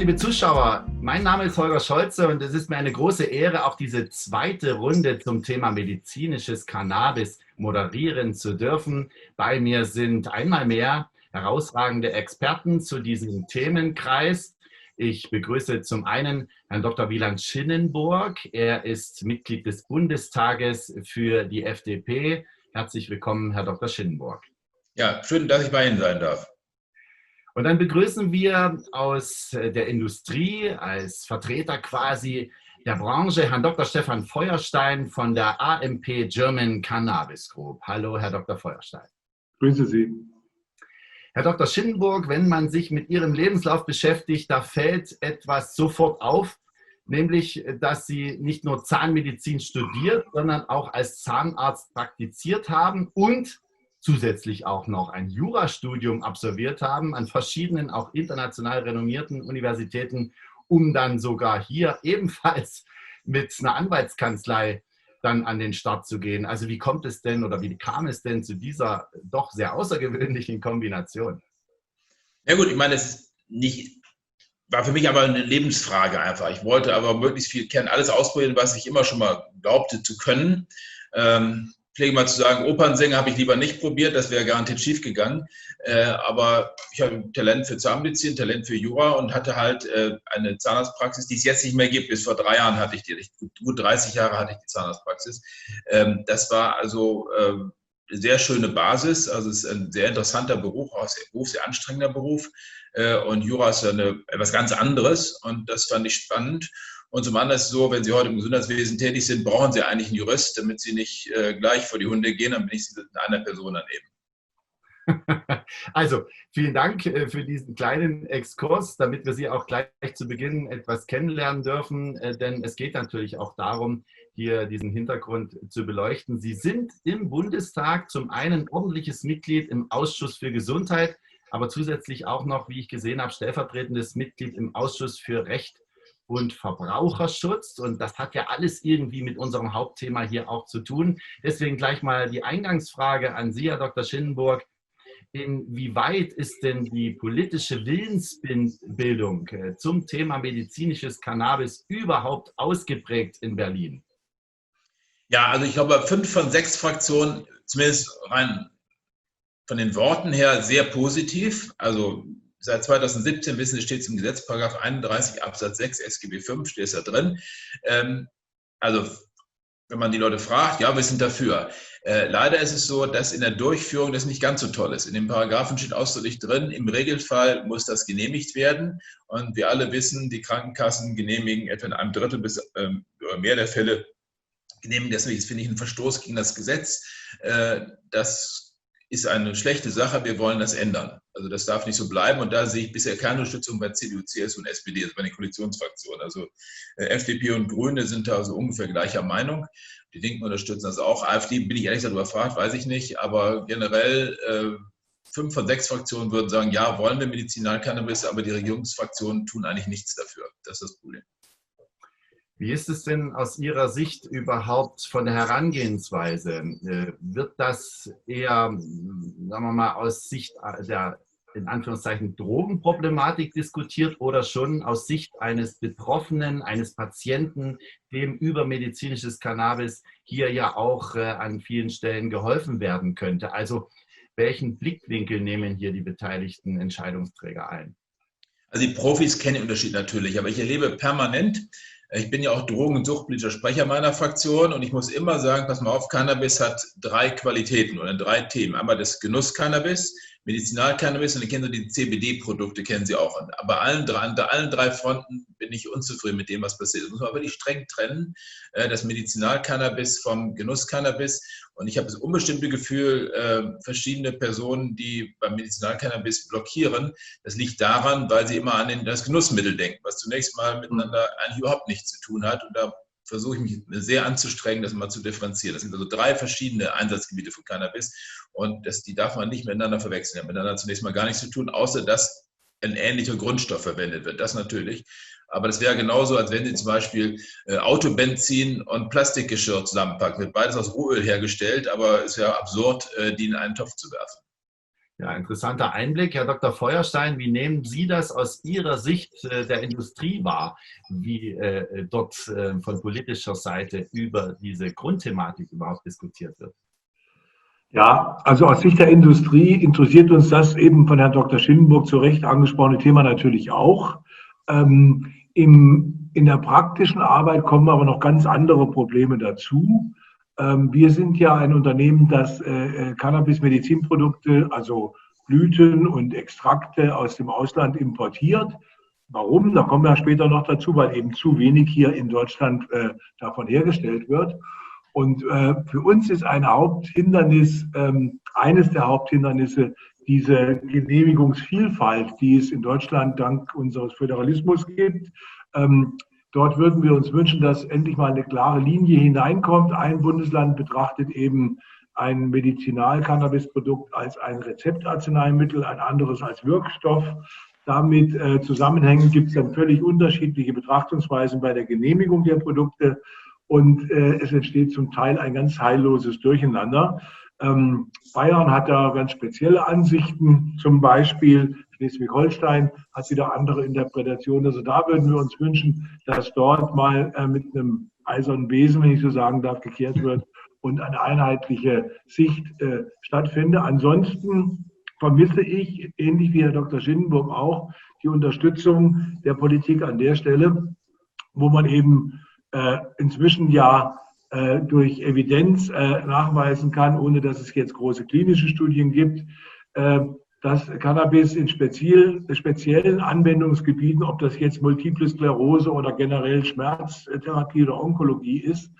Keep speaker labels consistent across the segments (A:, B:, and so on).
A: liebe Zuschauer. Mein Name ist Holger Scholze und es ist mir eine große Ehre, auch diese zweite Runde zum Thema medizinisches Cannabis moderieren zu dürfen. Bei mir sind einmal mehr herausragende Experten zu diesem Themenkreis. Ich begrüße zum einen Herrn Dr. Wieland Schinnenburg. Er ist Mitglied des Bundestages für die FDP. Herzlich willkommen, Herr Dr. Schinnenburg.
B: Ja, schön, dass ich bei Ihnen sein darf.
A: Und dann begrüßen wir aus der Industrie als Vertreter quasi der Branche Herrn Dr. Stefan Feuerstein von der AMP German Cannabis Group. Hallo, Herr Dr. Feuerstein.
C: Grüße Sie.
A: Herr Dr. Schinnenburg, wenn man sich mit Ihrem Lebenslauf beschäftigt, da fällt etwas sofort auf, nämlich, dass Sie nicht nur Zahnmedizin studiert, sondern auch als Zahnarzt praktiziert haben und zusätzlich auch noch ein Jurastudium absolviert haben an verschiedenen, auch international renommierten Universitäten, um dann sogar hier ebenfalls mit einer Anwaltskanzlei dann an den Start zu gehen. Also wie kommt es denn oder wie kam es denn zu dieser doch sehr außergewöhnlichen Kombination?
B: Ja gut, ich meine, war für mich aber eine Lebensfrage einfach. Ich wollte aber möglichst viel kennen, alles ausprobieren, was ich immer schon mal glaubte zu können. Pflege mal zu sagen, Opernsänger habe ich lieber nicht probiert, das wäre garantiert schief gegangen. Aber ich habe ein Talent für Zahnmedizin, Talent für Jura und hatte halt eine Zahnarztpraxis, die es jetzt nicht mehr gibt. Bis vor 3 Jahren hatte ich die, gut 30 Jahre hatte ich die Zahnarztpraxis. Das war also eine sehr schöne Basis. Also es ist ein sehr interessanter Beruf, auch sehr anstrengender Beruf. Und Jura ist ja etwas ganz anderes und das fand ich spannend. Und zum anderen ist es so, wenn Sie heute im Gesundheitswesen tätig sind, brauchen Sie eigentlich einen Jurist, damit Sie nicht gleich vor die Hunde gehen, dann bin ich mit einer Person daneben.
A: Also, vielen Dank für diesen kleinen Exkurs, damit wir Sie auch gleich zu Beginn etwas kennenlernen dürfen, denn es geht natürlich auch darum, hier diesen Hintergrund zu beleuchten. Sie sind im Bundestag zum einen ordentliches Mitglied im Ausschuss für Gesundheit, aber zusätzlich auch noch, wie ich gesehen habe, stellvertretendes Mitglied im Ausschuss für Recht und Verbraucherschutz. Und das hat ja alles irgendwie mit unserem Hauptthema hier auch zu tun. Deswegen gleich mal die Eingangsfrage an Sie, Herr Dr. Schinnenburg. Inwieweit ist denn die politische Willensbildung zum Thema medizinisches Cannabis überhaupt ausgeprägt in Berlin?
B: Ja, also ich glaube, 5 von 6 Fraktionen, zumindest rein von den Worten her, sehr positiv. Also seit 2017, wissen Sie, steht es im Gesetz, Paragraph 31 Absatz 6 SGB V, steht es da drin. Also wenn man die Leute fragt, ja, wir sind dafür. Leider ist es so, dass in der Durchführung das nicht ganz so toll ist. In den Paragraphen steht ausdrücklich drin, im Regelfall muss das genehmigt werden. Und wir alle wissen, die Krankenkassen genehmigen etwa in einem Drittel bis mehr der Fälle, genehmigen das nicht. Das finde ich ein Verstoß gegen das Gesetz. Das ist eine schlechte Sache, wir wollen das ändern. Also das darf nicht so bleiben und da sehe ich bisher keine Unterstützung bei CDU, CSU und SPD, also bei den Koalitionsfraktionen. Also FDP und Grüne sind da also ungefähr gleicher Meinung. Die Linken unterstützen das auch. AfD bin ich ehrlich gesagt überfragt, weiß ich nicht, aber generell 5 von 6 Fraktionen würden sagen, ja, wollen wir Medizinalcannabis, aber die Regierungsfraktionen tun eigentlich nichts dafür. Das ist das Problem.
A: Wie ist es denn aus Ihrer Sicht überhaupt von der Herangehensweise? Wird das eher, sagen wir mal, aus Sicht der, in Anführungszeichen, Drogenproblematik diskutiert oder schon aus Sicht eines Betroffenen, eines Patienten, dem über medizinisches Cannabis hier ja auch an vielen Stellen geholfen werden könnte? Also welchen Blickwinkel nehmen hier die beteiligten Entscheidungsträger ein?
B: Also die Profis kennen den Unterschied natürlich, aber ich erlebe permanent, ich bin ja auch Drogen- und suchtpolitischer Sprecher meiner Fraktion und ich muss immer sagen, pass mal auf, Cannabis hat 3 Qualitäten oder 3 Themen. Einmal das Genuss-Cannabis, Medizinalcannabis und dann kennen Sie die CBD-Produkte, kennen Sie auch. Aber unter allen 3 Fronten bin ich unzufrieden mit dem, was passiert. Das muss man wirklich streng trennen, das Medizinalcannabis vom Genuss-Cannabis. Und ich habe das unbestimmte Gefühl, verschiedene Personen, die beim Medizinalcannabis blockieren, das liegt daran, weil sie immer an das Genussmittel denken, was zunächst mal miteinander eigentlich überhaupt nichts zu tun hat. Und da versuche ich mich sehr anzustrengen, das mal zu differenzieren. Das sind also 3 verschiedene Einsatzgebiete von Cannabis und die darf man nicht miteinander verwechseln. Die haben miteinander zunächst mal gar nichts zu tun, außer dass ein ähnlicher Grundstoff verwendet wird. Das natürlich. Aber das wäre genauso, als wenn Sie zum Beispiel Autobenzin und Plastikgeschirr zusammenpacken. Wird beides aus Rohöl hergestellt, aber es wäre absurd, die in einen Topf zu werfen.
A: Ja, interessanter Einblick. Herr Dr. Feuerstein, wie nehmen Sie das aus Ihrer Sicht der Industrie wahr, wie dort von politischer Seite über diese Grundthematik überhaupt diskutiert wird?
C: Ja, also aus Sicht der Industrie interessiert uns das eben von Herrn Dr. Schindenburg zu Recht angesprochene Thema natürlich auch. In der praktischen Arbeit kommen aber noch ganz andere Probleme dazu. Wir sind ja ein Unternehmen, das Cannabis-Medizinprodukte, also Blüten und Extrakte aus dem Ausland importiert. Warum? Da kommen wir später noch dazu, weil eben zu wenig hier in Deutschland davon hergestellt wird. Und für uns ist ein Haupthindernis, eines der Haupthindernisse, diese Genehmigungsvielfalt, die es in Deutschland dank unseres Föderalismus gibt. Dort würden wir uns wünschen, dass endlich mal eine klare Linie hineinkommt. Ein Bundesland betrachtet eben ein Medizinal-Cannabis-Produkt als ein Rezeptarzneimittel, ein anderes als Wirkstoff. Damit zusammenhängend gibt es dann völlig unterschiedliche Betrachtungsweisen bei der Genehmigung der Produkte. Und es entsteht zum Teil ein ganz heilloses Durcheinander. Bayern hat da ganz spezielle Ansichten, zum Beispiel Schleswig-Holstein hat wieder andere Interpretationen. Also da würden wir uns wünschen, dass dort mal mit einem eisernen Besen, wenn ich so sagen darf, gekehrt wird und eine einheitliche Sicht stattfindet. Ansonsten vermisse ich, ähnlich wie Herr Dr. Schindenburg auch, die Unterstützung der Politik an der Stelle, wo man eben inzwischen ja durch Evidenz nachweisen kann, ohne dass es jetzt große klinische Studien gibt, dass Cannabis in speziellen Anwendungsgebieten, ob das jetzt Multiple Sklerose oder generell Schmerztherapie oder Onkologie ist,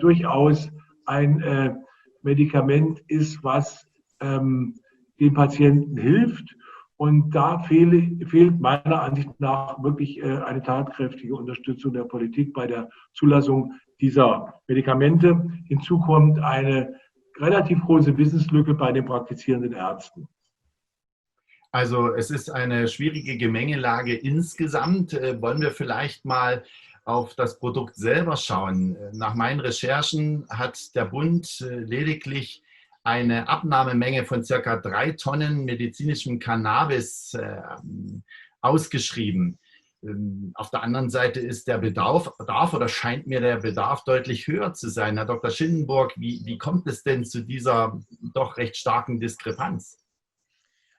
C: durchaus ein Medikament ist, was den Patienten hilft. Und da fehlt meiner Ansicht nach wirklich eine tatkräftige Unterstützung der Politik bei der Zulassung dieser Medikamente. Hinzu kommt eine relativ große Wissenslücke bei den praktizierenden Ärzten.
A: Also es ist eine schwierige Gemengelage insgesamt. Wollen wir vielleicht mal auf das Produkt selber schauen? Nach meinen Recherchen hat der Bund lediglich eine Abnahmemenge von ca. 3 Tonnen medizinischem Cannabis ausgeschrieben. Auf der anderen Seite ist der Bedarf oder scheint mir der Bedarf deutlich höher zu sein. Herr Dr. Schindenburg, wie kommt es denn zu dieser doch recht starken Diskrepanz?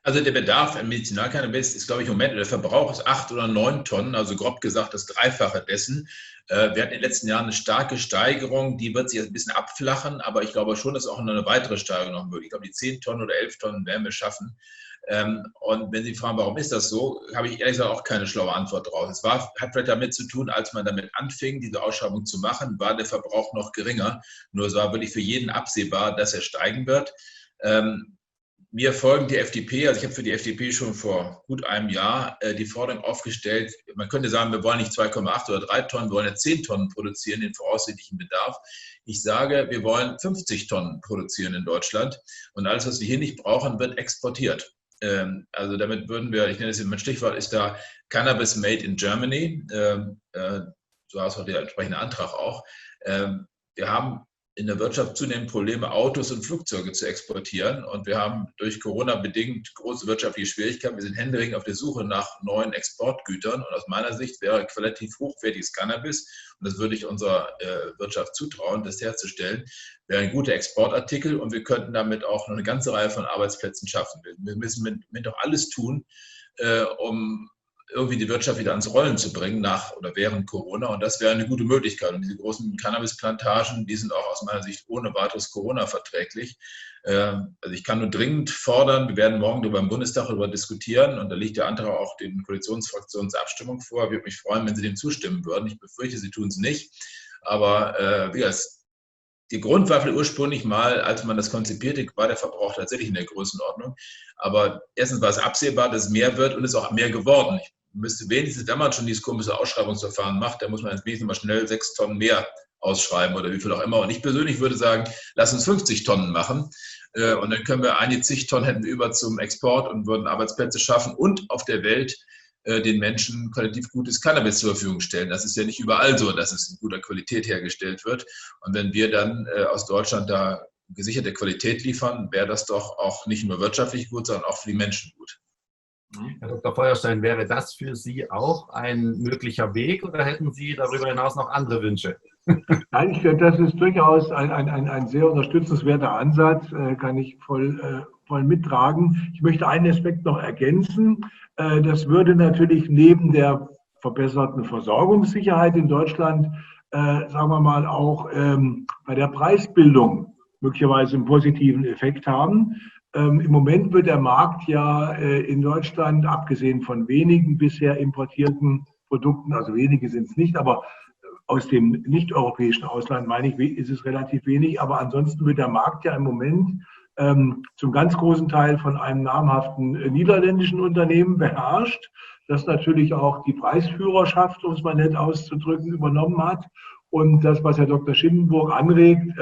B: Also der Bedarf an Medizinalcannabis ist, glaube ich, im Moment, der Verbrauch ist 8 oder 9 Tonnen, also grob gesagt das Dreifache dessen. Wir hatten in den letzten Jahren eine starke Steigerung, die wird sich jetzt ein bisschen abflachen, aber ich glaube schon, dass auch noch eine weitere Steigerung noch möglich ist. Ich glaube, die 10 Tonnen oder 11 Tonnen werden wir schaffen. Und wenn Sie fragen, warum ist das so, habe ich ehrlich gesagt auch keine schlaue Antwort drauf. Es hat vielleicht damit zu tun, als man damit anfing, diese Ausschreibung zu machen, war der Verbrauch noch geringer. Nur es war wirklich für jeden absehbar, dass er steigen wird. Mir folgen die FDP, also ich habe für die FDP schon vor gut einem Jahr die Forderung aufgestellt, man könnte sagen, wir wollen nicht 2,8 oder 3 Tonnen, wir wollen ja 10 Tonnen produzieren, den voraussichtlichen Bedarf. Ich sage, wir wollen 50 Tonnen produzieren in Deutschland und alles, was wir hier nicht brauchen, wird exportiert. Also damit würden wir, ich nenne es jetzt mein Stichwort, ist da Cannabis Made in Germany, so heißt auch der entsprechende Antrag auch. Wir haben in der Wirtschaft zunehmend Probleme, Autos und Flugzeuge zu exportieren. Und wir haben durch Corona bedingt große wirtschaftliche Schwierigkeiten. Wir sind händeringend auf der Suche nach neuen Exportgütern. Und aus meiner Sicht wäre qualitativ hochwertiges Cannabis, und das würde ich unserer Wirtschaft zutrauen, das herzustellen, wäre ein guter Exportartikel. Und wir könnten damit auch noch eine ganze Reihe von Arbeitsplätzen schaffen. Wir müssen mit doch alles tun, um irgendwie die Wirtschaft wieder ans Rollen zu bringen nach oder während Corona. Und das wäre eine gute Möglichkeit. Und diese großen Cannabisplantagen, die sind auch aus meiner Sicht ohne weiteres Corona verträglich. Also ich kann nur dringend fordern, wir werden morgen im Bundestag darüber diskutieren und da liegt der Antrag auch den Koalitionsfraktionen zur Abstimmung vor. Ich würde mich freuen, wenn Sie dem zustimmen würden. Ich befürchte, Sie tun es nicht. Aber die Grundwaffe ursprünglich mal, als man das konzipierte, war der Verbrauch tatsächlich in der Größenordnung. Aber erstens war es absehbar, dass es mehr wird und es ist auch mehr geworden. Ich müsste wenigstens, wenn man schon dieses komische Ausschreibungsverfahren macht, dann muss man jetzt wenigstens mal schnell 6 Tonnen mehr ausschreiben oder wie viel auch immer. Und ich persönlich würde sagen, lass uns 50 Tonnen machen. Und dann können wir einige zig Tonnen hätten wir über zum Export und würden Arbeitsplätze schaffen und auf der Welt den Menschen qualitativ gutes Cannabis zur Verfügung stellen. Das ist ja nicht überall so, dass es in guter Qualität hergestellt wird. Und wenn wir dann aus Deutschland da gesicherte Qualität liefern, wäre das doch auch nicht nur wirtschaftlich gut, sondern auch für die Menschen gut.
A: Herr Dr. Feuerstein, wäre das für Sie auch ein möglicher Weg oder hätten Sie darüber hinaus noch andere Wünsche?
C: Nein, ich finde, das ist durchaus ein sehr unterstützenswerter Ansatz, kann ich voll mittragen. Ich möchte einen Aspekt noch ergänzen. Das würde natürlich neben der verbesserten Versorgungssicherheit in Deutschland, sagen wir mal, auch bei der Preisbildung möglicherweise einen positiven Effekt haben. Im Moment wird der Markt ja in Deutschland, abgesehen von wenigen bisher importierten Produkten, also wenige sind es nicht, aber aus dem nicht-europäischen Ausland, meine ich, ist es relativ wenig. Aber ansonsten wird der Markt ja im Moment zum ganz großen Teil von einem namhaften niederländischen Unternehmen beherrscht, das natürlich auch die Preisführerschaft, um es mal nett auszudrücken, übernommen hat. Und das, was Herr Dr. Schindenburg anregt,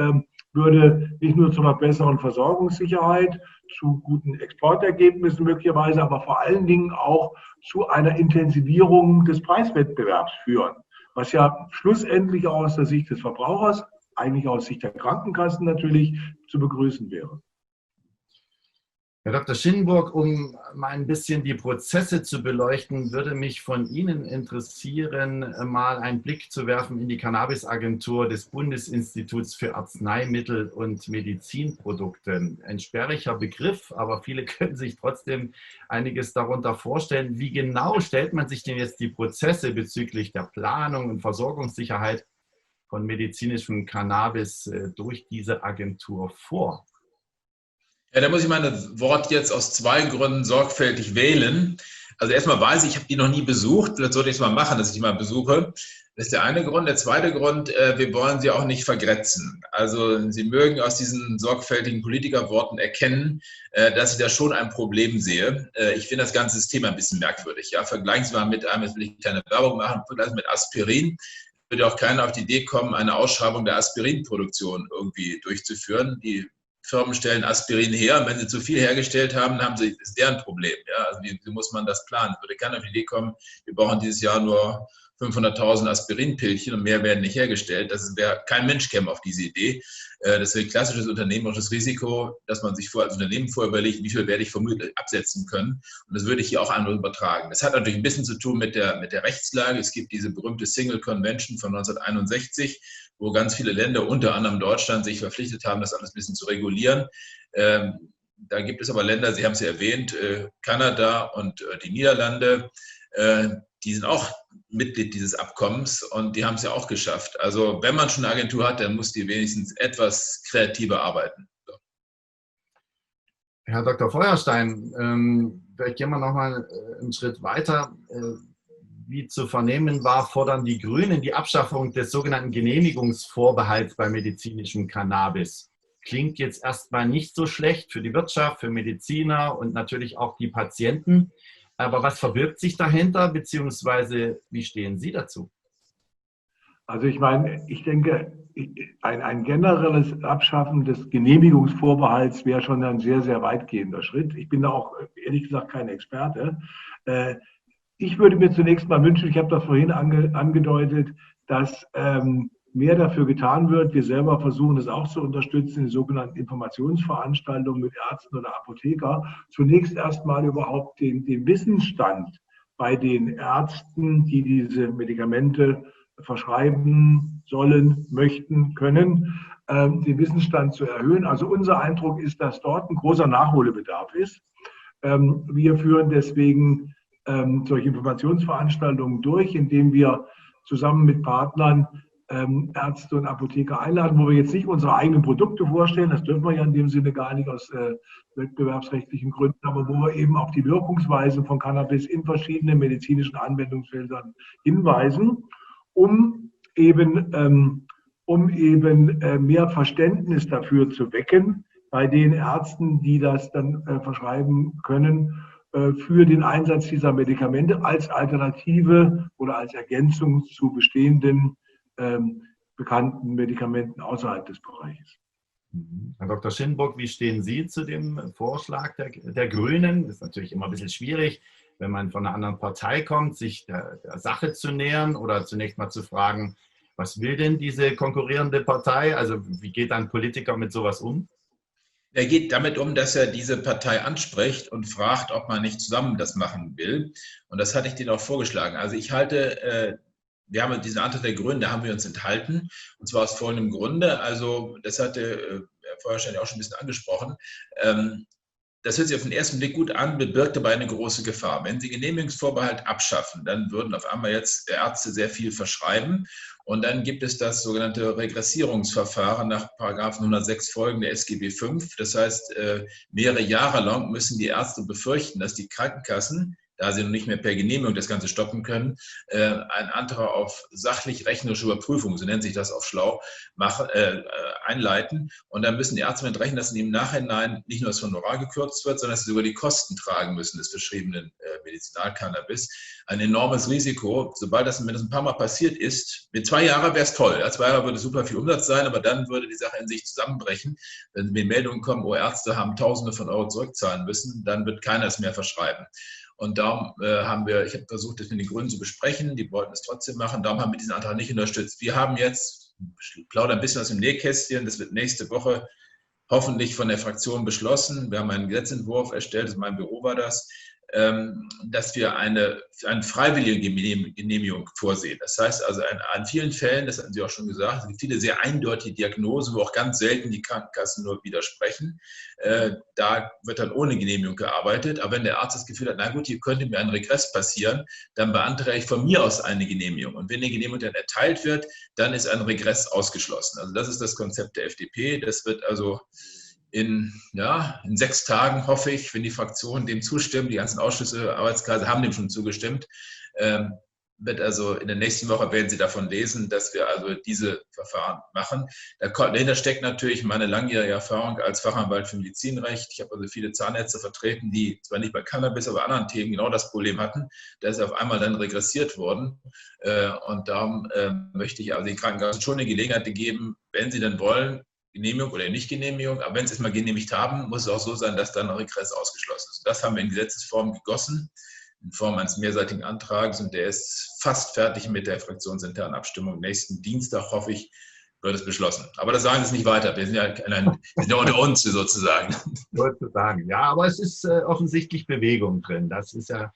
C: würde nicht nur zur besseren Versorgungssicherheit, zu guten Exportergebnissen möglicherweise, aber vor allen Dingen auch zu einer Intensivierung des Preiswettbewerbs führen. Was ja schlussendlich auch aus der Sicht des Verbrauchers, eigentlich aus Sicht der Krankenkassen natürlich, zu begrüßen wäre.
A: Herr Dr. Schindenburg, um mal ein bisschen die Prozesse zu beleuchten, würde mich von Ihnen interessieren, mal einen Blick zu werfen in die Cannabis-Agentur des Bundesinstituts für Arzneimittel und Medizinprodukte. Ein sperriger Begriff, aber viele können sich trotzdem einiges darunter vorstellen. Wie genau stellt man sich denn jetzt die Prozesse bezüglich der Planung und Versorgungssicherheit von medizinischem Cannabis durch diese Agentur vor?
B: Ja, da muss ich meine Wort jetzt aus zwei Gründen sorgfältig wählen. Also erstmal weiß ich habe die noch nie besucht. Vielleicht sollte ich es mal machen, dass ich die mal besuche. Das ist der eine Grund. Der zweite Grund, wir wollen sie auch nicht vergrätzen. Also Sie mögen aus diesen sorgfältigen Politikerworten erkennen, dass ich da schon ein Problem sehe. Ich finde das ganze Thema ein bisschen merkwürdig. Ja, vergleichen Sie mal mit einem, jetzt will ich keine Werbung machen, vergleichen Sie mit Aspirin. Würde auch keiner auf die Idee kommen, eine Ausschreibung der Aspirinproduktion irgendwie durchzuführen. Die Firmen stellen Aspirin her und wenn sie zu viel hergestellt haben, ist deren Problem. Ja? Also wie muss man das planen? Würde keiner auf die Idee kommen, wir brauchen dieses Jahr nur 500.000 Aspirinpillchen und mehr werden nicht hergestellt. Kein Mensch käme auf diese Idee. Das ist ein klassisches unternehmerisches Risiko, dass man sich als Unternehmen vorher überlegt, wie viel werde ich vermutlich absetzen können. Und das würde ich hier auch andere übertragen. Das hat natürlich ein bisschen zu tun mit der Rechtslage. Es gibt diese berühmte Single Convention von 1961, wo ganz viele Länder, unter anderem Deutschland, sich verpflichtet haben, das alles ein bisschen zu regulieren. Da gibt es aber Länder, Sie haben es ja erwähnt, Kanada und die Niederlande, die sind auch Mitglied dieses Abkommens und die haben es ja auch geschafft. Also wenn man schon eine Agentur hat, dann muss die wenigstens etwas kreativer arbeiten. So.
A: Herr Dr. Feuerstein, vielleicht gehen wir noch mal einen Schritt weiter. Wie zu vernehmen war, fordern die Grünen die Abschaffung des sogenannten Genehmigungsvorbehalts bei medizinischem Cannabis. Klingt jetzt erstmal nicht so schlecht für die Wirtschaft, für Mediziner und natürlich auch die Patienten. Aber was verbirgt sich dahinter, beziehungsweise wie stehen Sie dazu?
C: Also ich meine, ich denke, ein generelles Abschaffen des Genehmigungsvorbehalts wäre schon ein sehr, sehr weitgehender Schritt. Ich bin da auch ehrlich gesagt kein Experte. Ich würde mir zunächst mal wünschen, ich habe das vorhin angedeutet, dass mehr dafür getan wird. Wir selber versuchen das auch zu unterstützen, die sogenannten Informationsveranstaltungen mit Ärzten oder Apotheker. Zunächst erstmal überhaupt den Wissensstand bei den Ärzten, die diese Medikamente verschreiben sollen, möchten, können, den Wissensstand zu erhöhen. Also unser Eindruck ist, dass dort ein großer Nachholbedarf ist. Wir führen deswegen solche Informationsveranstaltungen durch, indem wir zusammen mit Partnern Ärzte und Apotheker einladen, wo wir jetzt nicht unsere eigenen Produkte vorstellen, das dürfen wir ja in dem Sinne gar nicht aus wettbewerbsrechtlichen Gründen, aber wo wir eben auf die Wirkungsweise von Cannabis in verschiedenen medizinischen Anwendungsfeldern hinweisen, um eben mehr Verständnis dafür zu wecken bei den Ärzten, die das dann verschreiben können, für den Einsatz dieser Medikamente als Alternative oder als Ergänzung zu bestehenden bekannten Medikamenten außerhalb des Bereiches.
A: Herr Dr. Schindenburg, wie stehen Sie zu dem Vorschlag der Grünen? Das ist natürlich immer ein bisschen schwierig, wenn man von einer anderen Partei kommt, sich der Sache zu nähern oder zunächst mal zu fragen, was will denn diese konkurrierende Partei? Also wie geht ein Politiker mit sowas um?
B: Er geht damit um, dass er diese Partei anspricht und fragt, ob man nicht zusammen das machen will. Und das hatte ich denen auch vorgeschlagen. Also ich halte, wir haben diesen Antrag der Grünen, da haben wir uns enthalten. Und zwar aus folgendem Grunde. Also das hatte Herr Feuerstein ja auch schon ein bisschen angesprochen. Das hört sich auf den ersten Blick gut an, birgt dabei eine große Gefahr. Wenn Sie Genehmigungsvorbehalt abschaffen, dann würden auf einmal jetzt Ärzte sehr viel verschreiben. Und dann gibt es das sogenannte Regressierungsverfahren nach § 106 Folgen der SGB V. Das heißt, mehrere Jahre lang müssen die Ärzte befürchten, dass die Krankenkassen, da sie noch nicht mehr per Genehmigung das Ganze stoppen können, einen Antrag auf sachlich-rechnerische Überprüfung, so nennt sich das auf schlau, einleiten. Und dann müssen die Ärzte damit rechnen, dass im Nachhinein nicht nur das Honorar gekürzt wird, sondern dass sie sogar die Kosten tragen müssen des verschriebenen Medizinalcannabis. Ein enormes Risiko. Sobald das ein paar Mal passiert ist, mit 2 Jahren wäre es toll. Ja, 2 Jahre würde super viel Umsatz sein, aber dann würde die Sache in sich zusammenbrechen. Wenn mir Meldungen kommen, oh, Ärzte haben Tausende von Euro zurückzahlen müssen, dann wird keiner es mehr verschreiben. Und darum ich habe versucht, das mit den Grünen zu besprechen, die wollten es trotzdem machen, darum haben wir diesen Antrag nicht unterstützt. Wir haben jetzt, ich plaudere ein bisschen aus dem Nähkästchen, das wird nächste Woche hoffentlich von der Fraktion beschlossen. Wir haben einen Gesetzentwurf erstellt, mein Büro war das, dass wir eine freiwillige Genehmigung vorsehen. Das heißt also, an vielen Fällen, das hatten Sie auch schon gesagt, es gibt viele sehr eindeutige Diagnosen, wo auch ganz selten die Krankenkassen nur widersprechen. Da wird dann ohne Genehmigung gearbeitet. Aber wenn der Arzt das Gefühl hat, na gut, hier könnte mir ein Regress passieren, dann beantrage ich von mir aus eine Genehmigung. Und wenn die Genehmigung dann erteilt wird, dann ist ein Regress ausgeschlossen. Also das ist das Konzept der FDP. Das wird also in 6 Tagen, hoffe ich, wenn die Fraktionen dem zustimmen, die ganzen Ausschüsse, Arbeitskreise haben dem schon zugestimmt, wird also in der nächsten Woche werden Sie davon lesen, dass wir also diese Verfahren machen. Dahinter steckt natürlich meine langjährige Erfahrung als Fachanwalt für Medizinrecht. Ich habe also viele Zahnärzte vertreten, die zwar nicht bei Cannabis, aber anderen Themen genau das Problem hatten. Da ist auf einmal dann regressiert worden. Und darum möchte ich also den Krankenkassen schon eine Gelegenheit geben, wenn sie denn wollen, Genehmigung oder Nicht-Genehmigung, aber wenn sie es mal genehmigt haben, muss es auch so sein, dass dann ein Regress ausgeschlossen ist. Das haben wir in Gesetzesform gegossen, in Form eines mehrseitigen Antrags, und der ist fast fertig mit der fraktionsinternen Abstimmung. Nächsten Dienstag, hoffe ich, wird es beschlossen. Aber das sagen Sie nicht weiter. Wir sind ja unter uns sozusagen.
A: Sozusagen, ja, aber es ist offensichtlich Bewegung drin. Das ist ja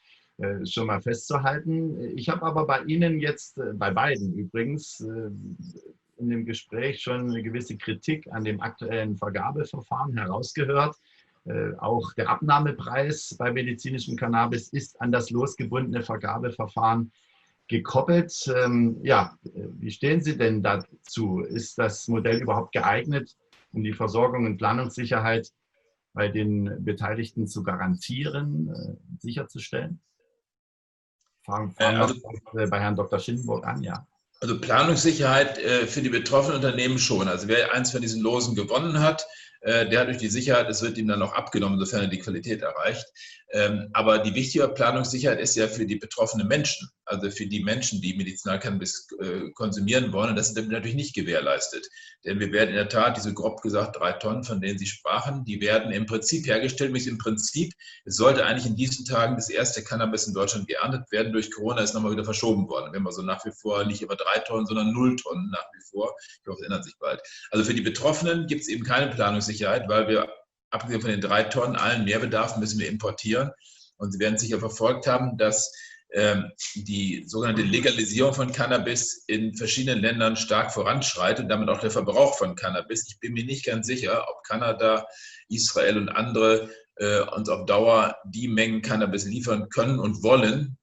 A: schon mal festzuhalten. Ich habe aber bei Ihnen jetzt, bei beiden übrigens, in dem Gespräch schon eine gewisse Kritik an dem aktuellen Vergabeverfahren herausgehört. Auch der Abnahmepreis bei medizinischem Cannabis ist an das losgebundene Vergabeverfahren gekoppelt. Wie stehen Sie denn dazu? Ist das Modell überhaupt geeignet, um die Versorgung und Planungssicherheit bei den Beteiligten zu garantieren, sicherzustellen? Fangen wir bei Herrn Dr. Schindenburg an, ja.
B: Also Planungssicherheit für die betroffenen Unternehmen schon. Also wer eins von diesen Losen gewonnen hat, der hat durch die Sicherheit, es wird ihm dann auch abgenommen, sofern er die Qualität erreicht. Aber die wichtige Planungssicherheit ist ja für die betroffenen Menschen, also für die Menschen, die Medizinalcannabis konsumieren wollen. Und das ist natürlich nicht gewährleistet. Denn wir werden in der Tat, diese grob gesagt 3 Tonnen, von denen Sie sprachen, die werden im Prinzip hergestellt. Im Prinzip, es sollte eigentlich in diesen Tagen das erste Cannabis in Deutschland geerntet werden. Durch Corona ist nochmal wieder verschoben worden. Wir haben also nach wie vor nicht über 3 Tonnen, sondern 0 Tonnen nach wie vor. Ich hoffe, es ändert sich bald. Also für die Betroffenen gibt es eben keine Planungssicherheit, weil wir, abgesehen von den 3 Tonnen, allen Mehrbedarf müssen wir importieren. Und Sie werden sicher verfolgt haben, dass die sogenannte Legalisierung von Cannabis in verschiedenen Ländern stark voranschreitet und damit auch der Verbrauch von Cannabis. Ich bin mir nicht ganz sicher, ob Kanada, Israel und andere uns auf Dauer die Mengen Cannabis liefern können und wollen,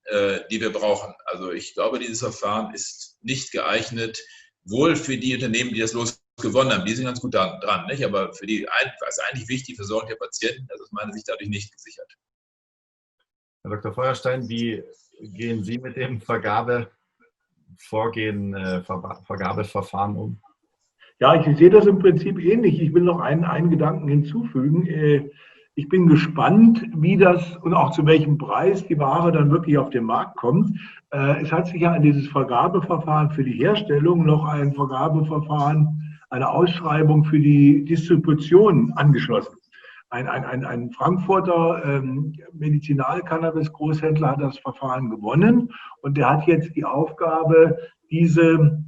B: die wir brauchen. Also ich glaube, dieses Verfahren ist nicht geeignet, wohl für die Unternehmen, die das gewonnen haben. Die sind ganz gut dran, nicht? Aber für die, was eigentlich wichtig, für Versorgung der Patienten, das ist aus meiner Sicht dadurch nicht gesichert.
A: Herr Dr. Feuerstein, wie gehen Sie mit dem Vergabeverfahren um?
C: Ja, ich sehe das im Prinzip ähnlich. Ich will noch einen Gedanken hinzufügen. Ich bin gespannt, wie das und auch zu welchem Preis die Ware dann wirklich auf den Markt kommt. Es hat sich ja an dieses Vergabeverfahren für die Herstellung noch ein Vergabeverfahren, eine Ausschreibung für die Distribution angeschlossen. Ein Frankfurter Medizinal-Cannabis-Großhändler hat das Verfahren gewonnen und der hat jetzt die Aufgabe, diese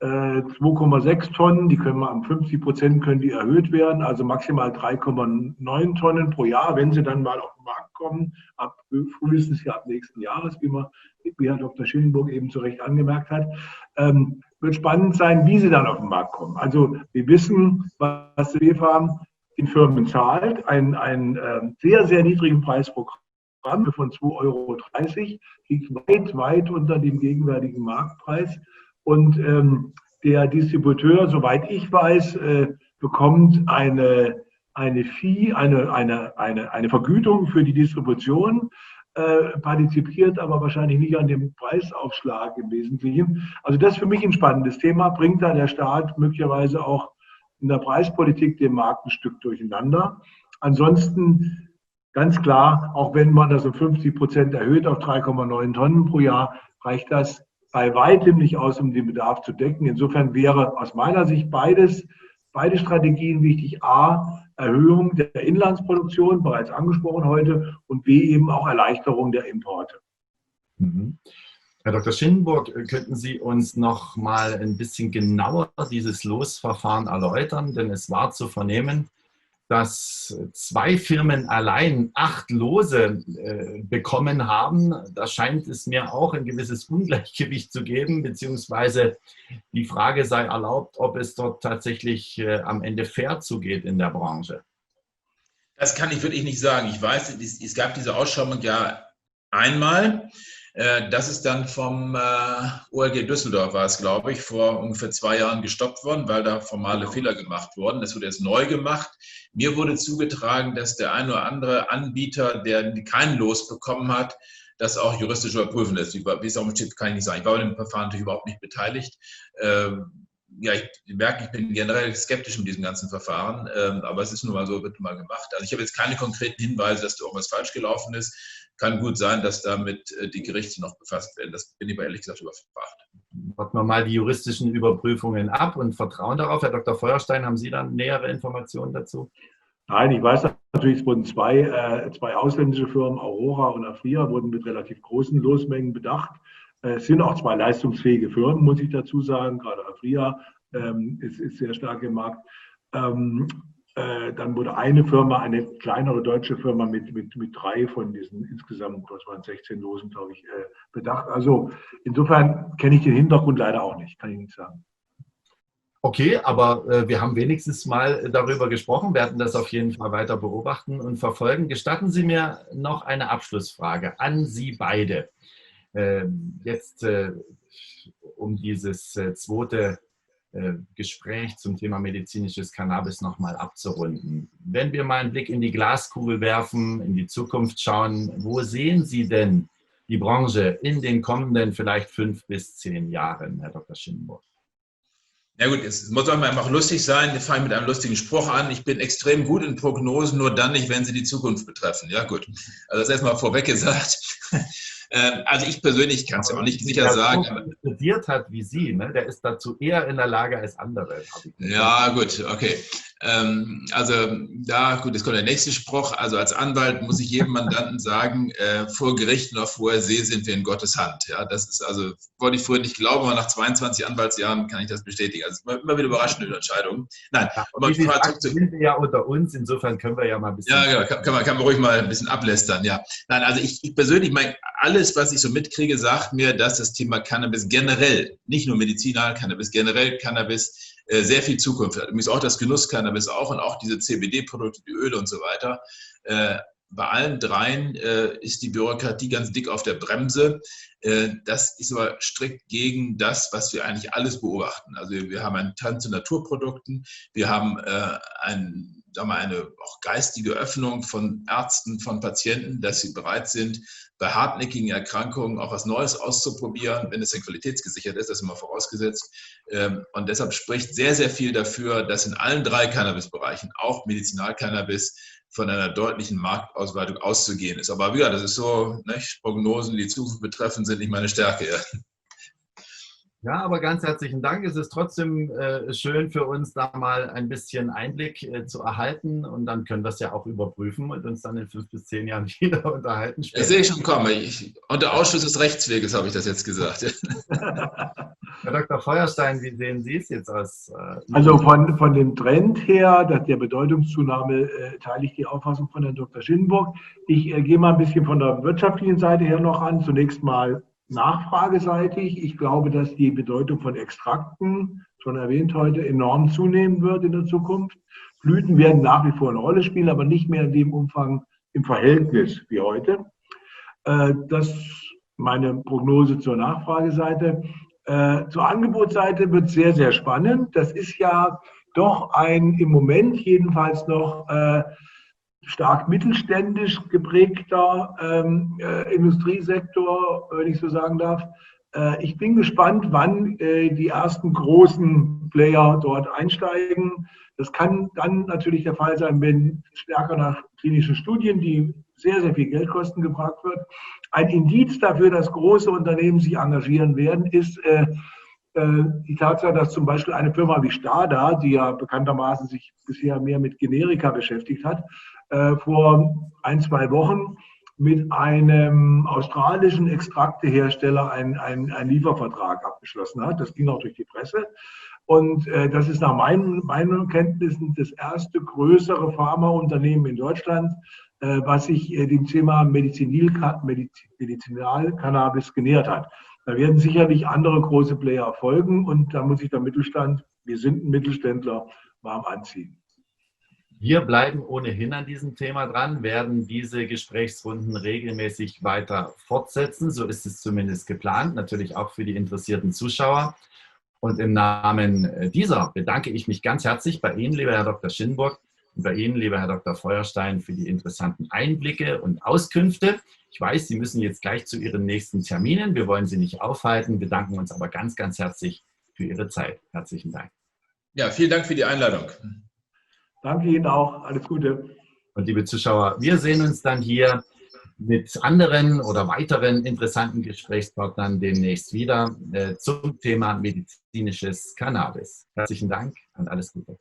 C: 2,6 Tonnen, die können wir um 50% können die erhöht werden, also maximal 3,9 Tonnen pro Jahr, wenn sie dann mal auf den Markt kommen, frühestens ja ab nächsten Jahres, wie Herr Dr. Schindenburg eben zu Recht angemerkt hat. Wird spannend sein, wie sie dann auf den Markt kommen. Also wir wissen, was die BfArM den Firmen zahlt, einen sehr, sehr niedrigen Preis pro Gramm von 2,30 €, liegt weit, weit unter dem gegenwärtigen Marktpreis. Und der Distributeur, soweit ich weiß, bekommt eine Vergütung für die Distribution, partizipiert aber wahrscheinlich nicht an dem Preisaufschlag im Wesentlichen. Also das ist für mich ein spannendes Thema. Bringt da der Staat möglicherweise auch in der Preispolitik den Markt ein Stück durcheinander? Ansonsten ganz klar, auch wenn man das um 50% erhöht auf 3,9 Tonnen pro Jahr, reicht das bei weitem nicht aus, um den Bedarf zu decken. Insofern wäre aus meiner Sicht beide Strategien wichtig. A, Erhöhung der Inlandsproduktion, bereits angesprochen heute, und B, eben auch Erleichterung der Importe.
A: Mhm. Herr Dr. Schindenburg, könnten Sie uns noch mal ein bisschen genauer dieses Losverfahren erläutern? Denn es war zu vernehmen, dass 2 Firmen allein 8 Lose bekommen haben. Da scheint es mir auch ein gewisses Ungleichgewicht zu geben, beziehungsweise die Frage sei erlaubt, ob es dort tatsächlich am Ende fair zugeht in der Branche.
B: Das kann ich wirklich nicht sagen. Ich weiß, es gab diese Ausschreibung ja einmal. Das ist dann vom OLG Düsseldorf, war es, glaube ich, vor ungefähr 2 Jahren gestoppt worden, weil da formale Fehler gemacht wurden. Das wurde jetzt neu gemacht. Mir wurde zugetragen, dass der ein oder andere Anbieter, der kein Los bekommen hat, das auch juristisch überprüfen lässt. Wie es auch steht, kann ich nicht sagen. Ich war bei dem Verfahren natürlich überhaupt nicht beteiligt. Ja, ich merke, ich bin generell skeptisch mit diesem ganzen Verfahren, aber es ist nun mal so, wird mal gemacht. Also ich habe jetzt keine konkreten Hinweise, dass da irgendwas falsch gelaufen ist. Kann gut sein, dass damit die Gerichte noch befasst werden. Das bin ich aber ehrlich gesagt überfragt.
A: Warten wir mal die juristischen Überprüfungen ab und vertrauen darauf. Herr Dr. Feuerstein, haben Sie dann nähere Informationen dazu?
C: Nein, ich weiß natürlich, es wurden zwei ausländische Firmen, Aurora und Afria, wurden mit relativ großen Losmengen bedacht. Es sind auch 2 leistungsfähige Firmen, muss ich dazu sagen. Gerade Afria ist sehr stark im Markt. Dann wurde eine Firma, eine kleinere deutsche Firma mit 3 von diesen insgesamt, was waren 16 Losen, glaube ich, bedacht. Also insofern kenne ich den Hintergrund leider auch nicht, kann ich nicht sagen.
A: Okay, aber wir haben wenigstens mal darüber gesprochen, werden das auf jeden Fall weiter beobachten und verfolgen. Gestatten Sie mir noch eine Abschlussfrage an Sie beide. Jetzt um dieses zweite Gespräch zum Thema medizinisches Cannabis nochmal abzurunden. Wenn wir mal einen Blick in die Glaskugel werfen, in die Zukunft schauen, wo sehen Sie denn die Branche in den kommenden vielleicht 5 bis 10 Jahren, Herr Dr. Schindenburg?
B: Ja gut, es muss auch mal einfach lustig sein. Wir fangen mit einem lustigen Spruch an. Ich bin extrem gut in Prognosen, nur dann nicht, wenn sie die Zukunft betreffen. Ja gut, also das erstmal vorweg gesagt. Also ich persönlich kann es ja auch nicht sicher sagen.
A: Wer so studiert hat wie Sie, ne, der ist dazu eher in der Lage als andere.
B: Ja gut, okay. Also da, gut, jetzt kommt der nächste Spruch. Also als Anwalt muss ich jedem Mandanten sagen, vor Gericht noch vor der See sind wir in Gottes Hand. Ja, das ist also, wollte ich früher nicht glauben, aber nach 22 Anwaltsjahren kann ich das bestätigen. Also immer wieder überraschende Entscheidungen. Nein,
A: ja, aber sind wir ja unter uns, insofern können wir ja mal ein bisschen...
B: Ja, genau, kann man ruhig mal ein bisschen ablästern, ja. Nein, also ich persönlich meine, alles, was ich so mitkriege, sagt mir, dass das Thema Cannabis generell, nicht nur Medizinal-Cannabis, generell Cannabis sehr viel Zukunft hat. Übrigens auch das Genuss-Cannabis auch und auch diese CBD-Produkte, die Öle und so weiter. Bei allen dreien ist die Bürokratie ganz dick auf der Bremse. Das ist aber strikt gegen das, was wir eigentlich alles beobachten. Also wir haben einen Trend zu Naturprodukten, wir haben eine auch geistige Öffnung von Ärzten, von Patienten, dass sie bereit sind, bei hartnäckigen Erkrankungen auch was Neues auszuprobieren, wenn es denn qualitätsgesichert ist, das ist immer vorausgesetzt. Und deshalb spricht sehr, sehr viel dafür, dass in allen 3 Cannabisbereichen, auch Medizinalcannabis, von einer deutlichen Marktausweitung auszugehen ist. Aber wieder, das ist so, nicht? Prognosen, die Zukunft betreffen, sind nicht meine Stärke. Ja.
A: Ja, aber ganz herzlichen Dank. Es ist trotzdem schön für uns, da mal ein bisschen Einblick zu erhalten und dann können wir es ja auch überprüfen und uns dann in 5 bis 10 Jahren wieder unterhalten.
B: Das sehe ich schon kommen. Und der Ausschuss des Rechtsweges habe ich das jetzt gesagt.
A: Herr Dr. Feuerstein, wie sehen Sie es jetzt aus?
C: Also von dem Trend her, der Bedeutungszunahme, teile ich die Auffassung von Herrn Dr. Schindenburg. Ich gehe mal ein bisschen von der wirtschaftlichen Seite her noch an. Zunächst mal nachfrageseitig. Ich glaube, dass die Bedeutung von Extrakten, schon erwähnt heute, enorm zunehmen wird in der Zukunft. Blüten werden nach wie vor eine Rolle spielen, aber nicht mehr in dem Umfang im Verhältnis wie heute. Das ist meine Prognose zur Nachfrageseite. Zur Angebotsseite wird es sehr, sehr spannend. Das ist ja doch ein im Moment jedenfalls noch stark mittelständisch geprägter Industriesektor, wenn ich so sagen darf. Ich bin gespannt, wann die ersten großen Player dort einsteigen. Das kann dann natürlich der Fall sein, wenn stärker nach klinischen Studien, die sehr, sehr viel Geld kosten, gefragt wird. Ein Indiz dafür, dass große Unternehmen sich engagieren werden, ist die Tatsache, dass zum Beispiel eine Firma wie Stada, die ja bekanntermaßen sich bisher mehr mit Generika beschäftigt hat, vor 1-2 Wochen mit einem australischen Extraktehersteller einen Liefervertrag abgeschlossen hat. Das ging auch durch die Presse. Und das ist nach meinen Kenntnissen das erste größere Pharmaunternehmen in Deutschland, was sich dem Thema Medizinalcannabis genähert hat. Da werden sicherlich andere große Player folgen und da muss sich der Mittelstand, wir sind ein Mittelständler, warm anziehen.
A: Wir bleiben ohnehin an diesem Thema dran, werden diese Gesprächsrunden regelmäßig weiter fortsetzen. So ist es zumindest geplant, natürlich auch für die interessierten Zuschauer. Und im Namen dieser bedanke ich mich ganz herzlich bei Ihnen, lieber Herr Dr. Schindenburg, und bei Ihnen, lieber Herr Dr. Feuerstein, für die interessanten Einblicke und Auskünfte. Ich weiß, Sie müssen jetzt gleich zu Ihren nächsten Terminen. Wir wollen Sie nicht aufhalten, bedanken uns aber ganz, ganz herzlich für Ihre Zeit. Herzlichen Dank.
B: Ja, vielen Dank für die Einladung.
C: Danke Ihnen auch. Alles Gute.
A: Und liebe Zuschauer, wir sehen uns dann hier mit anderen oder weiteren interessanten Gesprächspartnern demnächst wieder zum Thema medizinisches Cannabis. Herzlichen Dank und alles Gute.